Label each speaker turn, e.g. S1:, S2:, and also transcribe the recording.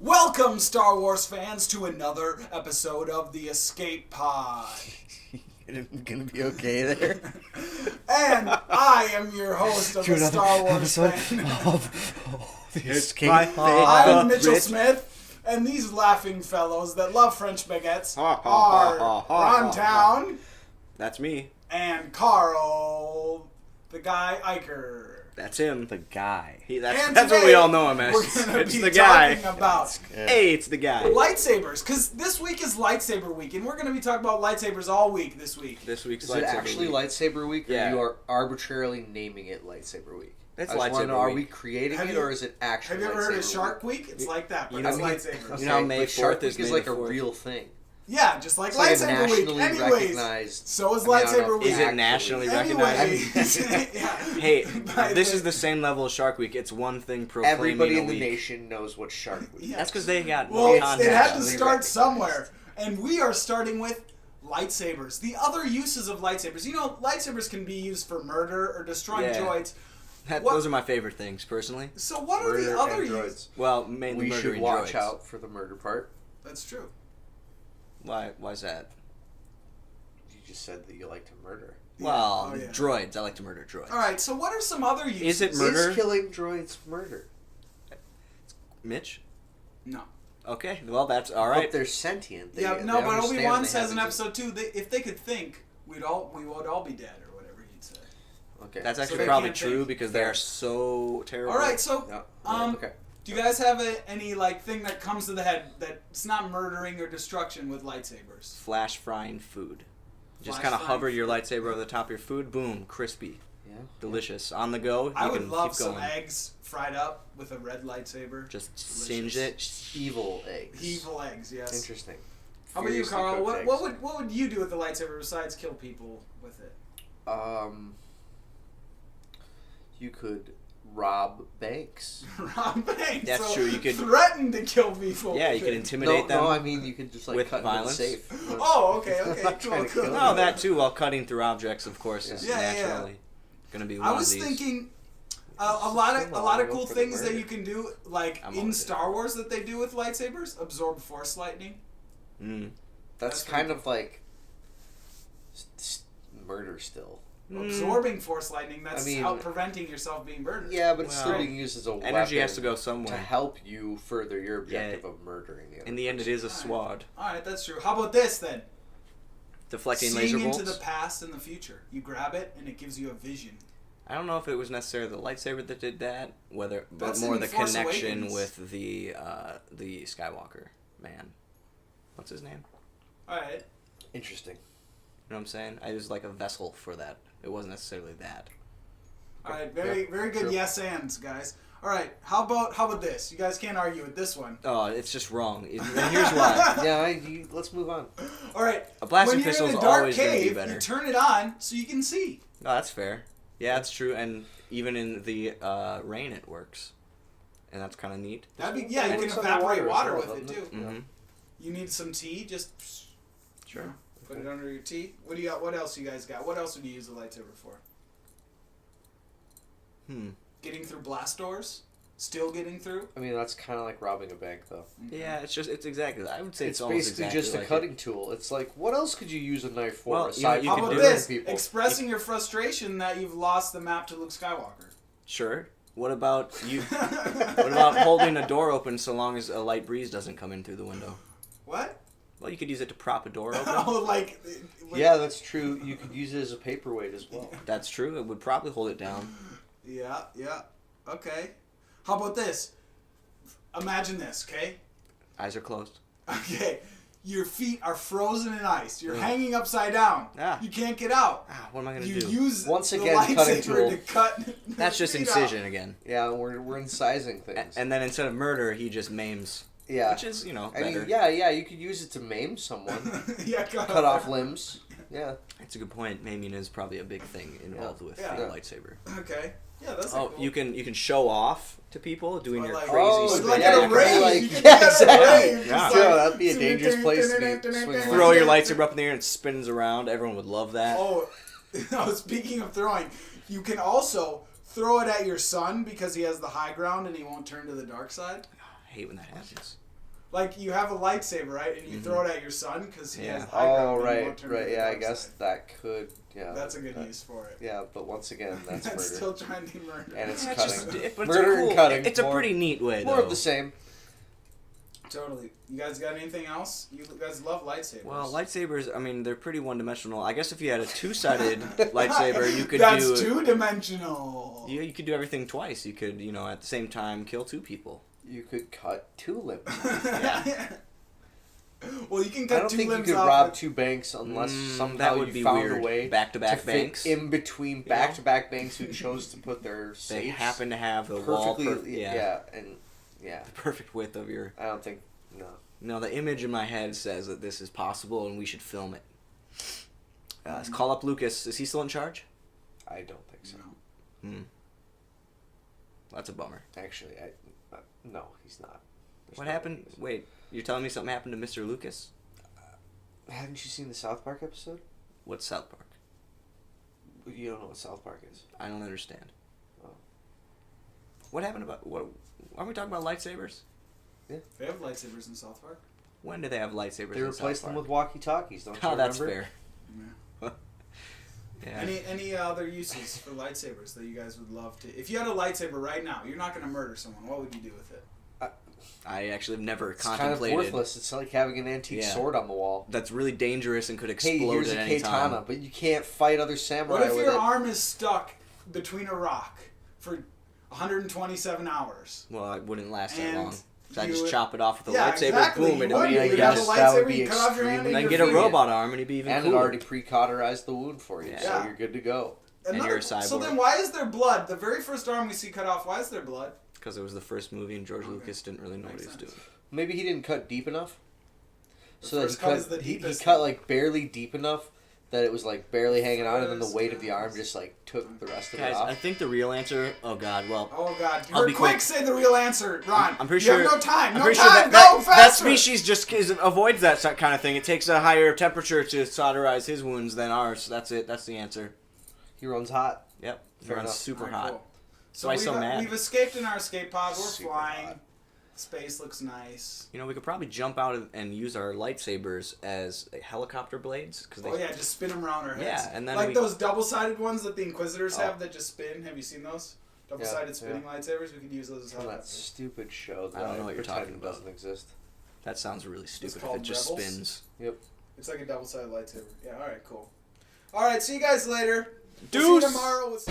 S1: Welcome, Star Wars fans, to another episode of the Escape Pod.
S2: Gonna be okay there?
S1: And I am your host of the Star Wars fan.
S2: The Escape
S1: I'm
S2: Pod.
S1: Mitchell Smith, and these laughing fellows that love French baguettes are Ron Town
S3: That's me.
S1: and Carl, the guy Iker.
S3: That's him.
S2: The guy.
S3: That's
S1: And
S3: what
S1: today,
S3: we all know him as.
S1: We're gonna
S3: It's
S1: be
S3: the guy.
S1: talking about
S3: Hey, it's the guy.
S1: lightsabers, because this week is lightsaber week, and we're going to be talking about lightsabers all week this week.
S3: This week's
S4: Is
S3: lightsaber
S4: it actually
S3: week.
S4: lightsaber week, or
S3: Yeah.
S4: you are arbitrarily naming it lightsaber week?
S3: It's
S4: I just wanna
S3: lightsaber
S4: know, are
S3: week.
S4: we creating
S1: Have
S4: it,
S1: you-
S4: or is it actually
S1: Have you ever heard of
S4: lightsaber
S1: Shark Week? It's like that, but
S3: You know-
S1: it's
S3: I mean,
S1: lightsabers.
S3: You know, May
S4: but Shark
S3: 4th is
S4: Week is
S3: May
S4: like
S3: the
S4: a
S3: 4th.
S4: real thing.
S1: Yeah, just like
S4: It's like a
S1: lightsaber week.
S4: nationally
S1: Anyways,
S4: recognized.
S1: so is
S4: I mean, I don't know
S1: lightsaber
S4: if
S1: week.
S3: Is it
S4: actually-
S3: nationally
S1: Anyways,
S3: recognized?
S1: yeah.
S3: Hey,
S1: By
S3: this
S1: the-
S3: is the same level as Shark Week. It's one thing proclaiming
S4: Everybody
S3: a
S4: in the
S3: week.
S4: nation knows what Shark Week is.
S1: Yeah.
S3: That's because they got
S1: Well,
S3: no
S1: it
S3: context.
S1: had to
S4: Nationally
S1: start
S4: recognized.
S1: somewhere, and we are starting with lightsabers. The other uses of lightsabers. You know, lightsabers can be used for murder or destroying
S3: Yeah.
S1: droids.
S3: That-
S1: What-
S3: those are my favorite things, personally.
S1: So what are
S4: Murder
S1: the other
S4: and
S1: uses?
S4: droids.
S3: Well, mainly
S4: We
S3: murdering
S4: should watch
S3: droids.
S4: out for the murder part.
S1: That's true.
S3: Why's that?
S4: You just said that you like to murder.
S3: Well,
S1: Oh, yeah.
S3: droids. I like to murder droids.
S1: All right. So what are some other uses?
S3: Is it murder?
S4: Is killing droids murder?
S3: Mitch?
S1: No.
S3: Okay, well, that's all
S4: But
S3: right.
S4: they're sentient. They,
S1: Yeah,
S4: they
S1: no, but
S4: understand
S1: Obi-Wan
S4: they
S1: says
S4: have
S1: in
S4: exist-
S1: episode 2, if they could think, we would all be dead, or whatever he'd say.
S4: Okay.
S3: That's
S1: So
S3: actually
S1: they
S3: probably
S1: can't
S3: true
S1: think.
S3: because they are so terrible.
S1: All right, so
S4: No.
S1: um, do you guys have any like thing that comes to the head that's not murdering or destruction with lightsabers?
S3: Flash frying food. Just
S1: Flash
S3: kind of
S1: frying
S3: hover your
S1: food.
S3: lightsaber over the top of your food. Boom, crispy,
S4: Yeah.
S3: delicious. On the go, you
S1: I would
S3: can
S1: love
S3: keep
S1: some
S3: going.
S1: eggs fried up with a red lightsaber.
S3: Just
S1: Delicious.
S3: singe it.
S4: Evil eggs.
S1: Evil eggs, yes.
S4: Interesting.
S1: How about you,
S4: Furiously
S1: Carl?
S4: cooked
S1: What
S4: eggs.
S1: would you do with the lightsaber besides kill people with it?
S4: You could rob banks.
S1: Rob banks.
S3: That's
S1: so
S3: true, you could-
S1: threaten to kill people.
S3: Yeah, you
S1: with
S3: can
S1: it.
S3: intimidate them.
S4: No, I mean you could just like
S3: with
S4: cut
S3: violence?
S4: into the safe.
S1: Oh, okay,
S4: I'm
S1: okay,
S4: not
S1: cool,
S4: trying to
S1: cool.
S4: kill
S3: No, that too. While cutting through objects, of course, is
S1: Yeah, yeah, yeah.
S3: naturally going to be one
S1: I
S3: of
S1: was
S3: these.
S1: thinking a lot of
S4: Go
S1: cool
S4: for the
S1: things that
S4: murder.
S1: you can do, like
S3: I'm
S1: in
S3: always
S1: Star Wars that they do with lightsabers. Absorb force lightning.
S3: Mm.
S4: That's
S1: That's
S4: kind
S1: pretty
S4: of like murder still.
S1: Absorbing force lightning. That's
S4: I mean-
S1: how preventing yourself being murdered.
S4: Yeah, but it's still
S3: Well,
S4: being used as a weapon.
S3: Energy has to go
S4: to
S3: somewhere.
S4: help you further your objective of murdering the other
S3: In the end, it
S4: person.
S3: is a sword.
S1: All right, that's true. How about this then?
S3: Deflecting
S1: Seeing
S3: laser
S1: into
S3: bolts.
S1: the past and the future. You grab it and it gives you a vision.
S3: I don't know if it was necessarily the lightsaber that did that, but
S1: That's
S3: more
S1: in
S3: the
S1: Force
S3: connection
S1: Awakens.
S3: with the Skywalker man. What's his name?
S1: All right.
S4: Interesting.
S3: You know what I'm saying? I was like a vessel for that. It wasn't necessarily that.
S1: All right. Very very good
S4: True.
S1: yes ands, guys. All right. How about this? You guys can't argue with this one.
S3: Oh, it's just wrong. And here's why.
S4: Yeah, let's move on.
S1: All right.
S3: A blasting
S1: when you're
S3: pistol
S1: in
S3: is
S1: a dark
S3: always going to be
S1: cave,
S3: better.
S1: you turn it on so you can see.
S3: No, that's fair. Yeah, that's true. And even in the rain, it works. And that's kind of neat.
S1: That'd be you can
S4: works
S1: evaporate
S4: underwater as
S1: water
S4: well,
S1: with it
S4: doesn't
S1: too.
S3: Mm-hmm.
S1: You need some tea, just
S3: Sure.
S1: put it under your tea. What do you got? What else you guys got? What else would you use the lightsaber for? Getting through blast doors? Still getting through?
S4: I mean, that's kind of like robbing a bank, though.
S3: Yeah, it's exactly. I would say
S4: It's
S3: almost
S4: basically
S3: exactly
S4: just a
S3: like
S4: cutting
S3: it.
S4: tool. It's like, what else could you use a knife for
S3: Well,
S4: aside
S3: you
S1: How
S3: can
S1: about
S3: do
S4: killing
S1: this?
S4: people?
S1: Expressing your frustration that you've lost the map to Luke Skywalker.
S3: Sure. What about you? What about holding a door open so long as a light breeze doesn't come in through the window?
S1: What?
S3: Well, you could use it to prop a door open.
S1: Oh, like...
S4: Yeah, that's true. You could use it as a paperweight as well.
S3: That's true. It would probably hold it down.
S1: Yeah. Okay. How about this? Imagine this, okay?
S3: Eyes are closed.
S1: Okay. Your feet are frozen in ice. You're
S3: Yeah.
S1: hanging upside down.
S3: Ah.
S1: You can't get out.
S3: Ah, what am I gonna
S1: You
S3: do?
S1: use
S4: Once
S1: the
S4: again, cutting
S1: lightsaber
S4: tool.
S1: to cut.
S3: That's just
S1: the feet
S3: incision again.
S4: Yeah, we're incising things.
S3: And then instead of murder, he just maims.
S4: yeah.
S3: Which is,
S4: I
S3: better.
S4: mean, yeah, you could use it to maim someone.
S1: out. Yeah,
S4: Cut off limbs. Yeah.
S3: That's a good point. Maiming is probably a big thing involved with
S1: Yeah.
S3: the lightsaber.
S1: Okay. Yeah, that's
S3: Oh,
S1: cool.
S3: you can show off to people doing
S1: Or
S3: your
S1: like-
S3: crazy
S4: Oh,
S3: spin.
S1: like
S4: yeah,
S1: at
S4: you
S1: a
S4: could
S1: rave.
S4: like-
S1: You could
S4: yeah,
S1: do that at a
S4: exactly.
S1: rave.
S3: Yeah.
S1: Just
S4: Yeah,
S1: like-
S4: that'd be a dangerous place to be swinging.
S3: Throw your lightsaber up in the air and it spins around. Everyone would love that.
S1: Oh, no, speaking of throwing, you can also throw it at your son because he has the high ground and he won't turn to the dark side.
S3: I hate when that happens.
S1: Like, you have a lightsaber, right? And you throw it at your son because he has high
S4: Oh,
S1: ground and you
S4: right,
S1: won't turn to
S4: right.
S1: the
S4: Yeah, I
S1: dark
S4: guess
S1: side.
S4: that could. Yeah.
S1: That's a good
S4: that-
S1: use for it.
S4: Yeah, but once again, that's murder.
S1: That's still trying to murder.
S4: And it's
S3: Yeah,
S4: cutting.
S3: but
S4: Murder
S3: it's a
S4: and
S3: cool,
S4: cutting.
S3: It's a
S4: More-
S3: pretty neat way,
S4: More
S3: though.
S4: of the same.
S1: Totally. You guys got anything else? You guys love lightsabers.
S3: Well, lightsabers, I mean, they're pretty one-dimensional. I guess if you had a two-sided lightsaber, you could
S1: That's
S3: do...
S1: two-dimensional.
S3: You could do everything twice. You could, at the same time, kill two people.
S4: You could cut 2 limbs.
S3: Yeah.
S1: Well, you can
S4: I
S1: cut
S4: don't
S1: 2
S4: think you
S1: limbs
S4: could
S1: off
S4: rob
S1: with-
S4: 2 banks unless somehow
S3: that would
S4: you
S3: be
S4: found
S3: weird.
S4: a way
S3: Back-to-back
S4: to
S3: banks.
S4: fit in between back-to-back banks who chose to put their
S3: They
S4: safes
S3: happen to have the wall...
S4: perfectly.
S3: yeah.
S4: Yeah.
S3: The perfect width of your...
S4: I don't think. No.
S3: No, the image in my head says that this is possible and we should film it. Let's call up Lucas. Is he still in charge?
S4: I don't think so.
S3: That's a bummer.
S4: Actually, no, he's not. There's
S3: What
S4: no
S3: happened?
S4: way.
S3: Wait, you're telling me something happened to Mr. Lucas?
S4: Haven't you seen the South Park episode?
S3: What's South Park?
S4: You don't know what South Park is.
S3: I don't understand.
S4: Oh.
S3: What happened about... What? Aren't we talking about lightsabers?
S1: They have lightsabers in South Park.
S3: When did they have lightsabers
S4: They
S3: in
S4: replaced
S3: South
S4: them
S3: Park?
S4: with walkie-talkies, don't you
S3: Oh, that's
S4: remember?
S3: fair.
S1: Yeah.
S3: Yeah.
S1: Any other uses for lightsabers that you guys would love to? If you had a lightsaber right now, you're not going to murder someone. What would you do with it?
S3: I actually have never
S4: It's kind of
S3: contemplated...
S4: worthless. It's like having an antique
S3: Yeah.
S4: sword on the wall.
S3: That's really dangerous and could
S4: Hey,
S3: explode
S4: here's
S3: at
S4: a
S3: any
S4: katana,
S3: time.
S4: but you can't fight other samurai
S1: What if
S4: with
S1: your
S4: it.
S1: arm is stuck between a rock for 127 hours?
S3: Well, it wouldn't last that
S1: And
S3: long. So I
S1: you
S3: just
S1: would-
S3: chop it off with a
S1: Yeah,
S3: lightsaber,
S1: exactly.
S3: boom, and
S1: You
S3: it'd be
S1: would.
S3: like
S1: You'd have a
S4: Yes, that would
S1: lightsaber,
S4: be
S1: you cut off your hand,
S4: extremely-
S3: And
S1: and
S3: get
S1: you're
S3: a
S1: free.
S3: robot arm, and it'd be even
S4: And
S3: cooler.
S4: it already pre-cauterized the wound for you,
S3: Yeah.
S4: so you're good to go.
S3: And you're a
S1: So
S3: cyborg.
S1: then why is there blood? The very first arm we see cut off, why is there blood?
S3: Because it was the first movie, and George
S1: Okay.
S3: Lucas didn't really know what he was
S1: Makes
S3: doing.
S4: Maybe he didn't cut deep enough.
S1: The
S4: So that he
S1: first cut is
S4: cut,
S1: the
S4: he
S1: deepest
S4: cut
S1: one.
S4: like barely deep enough that it was like barely hanging on, and then the
S1: First
S4: weight of the arm
S1: cuts.
S4: just like took the rest of
S3: Guys,
S4: it off.
S3: I think the real answer... Oh, God, well...
S1: Oh God!
S3: I'll
S1: Hurry,
S3: be
S1: quick!
S3: quick.
S1: Say the real answer, Ron.
S3: I'm pretty
S1: you
S3: sure...
S1: have no time.
S3: I'm
S1: No
S3: pretty
S1: time.
S3: sure
S1: Go
S3: that
S1: faster.
S3: species just avoids that kind of thing. It takes a higher temperature to solderize his wounds than ours. That's it. That's the answer.
S4: He runs hot.
S3: Yep.
S4: Fair
S3: Runs
S4: enough.
S3: super
S1: Alright,
S3: hot.
S1: cool.
S3: So why
S1: we've,
S3: so mad?
S1: We've escaped in our escape pod. We're
S4: Super
S1: flying.
S4: hot.
S1: Space looks nice.
S3: We could probably jump out and use our lightsabers as helicopter blades. Cause they,
S1: Oh yeah, just spin them around our heads.
S3: Yeah, and then
S1: like
S3: we-
S1: those double-sided ones that the Inquisitors
S4: Oh.
S1: have that just spin. Have you seen those? Double-sided
S4: Yeah,
S1: spinning lightsabers. We could use those as
S4: From that
S1: helicopters.
S4: stupid show that
S3: I don't know what you're
S4: pretend
S3: talking about.
S4: doesn't exist.
S3: That sounds really stupid if
S1: called
S3: it just
S1: Rebels?
S3: spins.
S1: It's like a double-sided lightsaber. Yeah. All right. Cool. All right. See you guys later. We'll see
S3: Deuce!
S1: you tomorrow with.